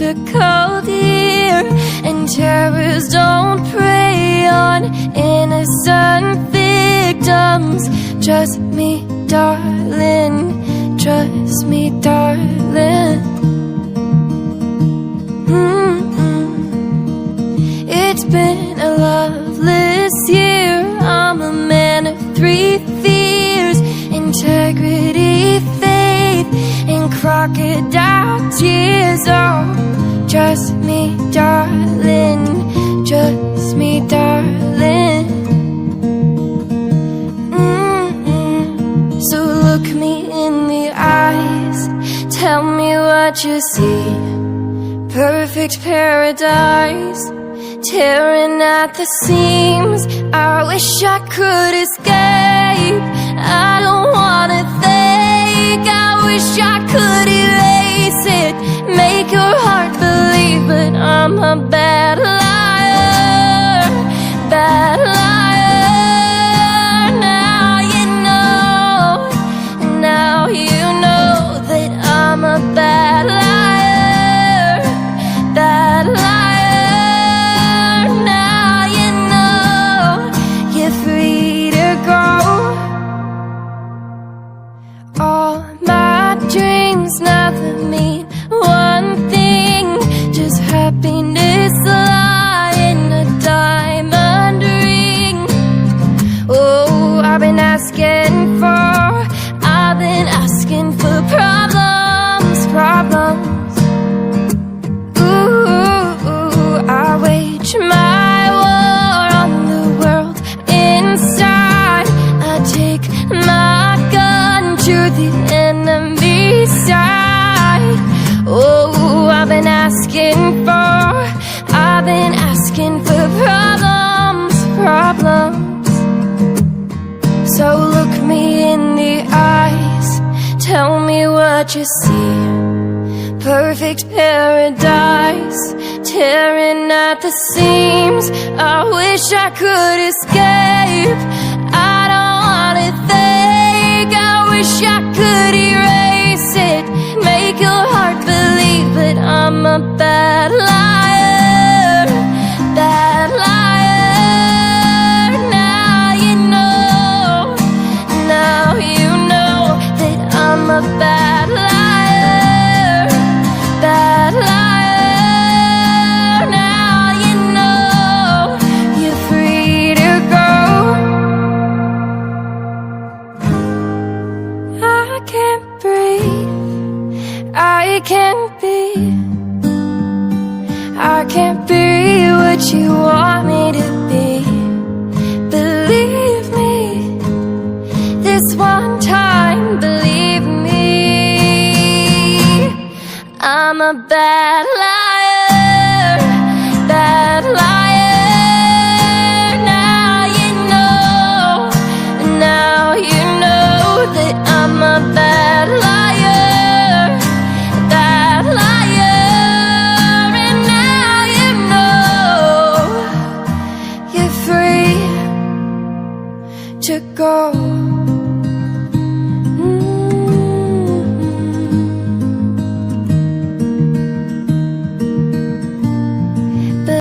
a cold year, and terrors don't prey on innocent victims. Trust me, darling, trust me, darling. It's been a loveless year. I'm a man of three fears: integrity, faith, and crocodile tears. Oh, trust me, darling, trust me, darling. So look me in the eyes, tell me what you see. Perfect paradise, tearing at the seams. I wish I could escape. I don't wanna think. I wish I could erase it, make your heart believe, but I'm a bad liar, bad liar. Now you know, now you know that I'm a bad liar, bad liar. Now you know you're free to go. All my dreams never mean one thing, just happiness lie in a diamond ring. Oh, I've been asking for problems, problems. Ooh, I wage my war on the world inside. I take my gun to the enemy's side. Oh, I've been asking for problems, problems. So look me in the eyes, tell me what you see. Perfect paradise, tearing at the seams. I wish I could escape. I don't wanna think. I wish I could erase it, make your heart believe, but I'm a bad liar, bad liar. Now you know, now you know that I'm a bad liar, bad liar. Now you know you're free to go. I can't breathe, I can't be, I can't be what you want me to be. Believe me, this one time, believe me, I'm a bad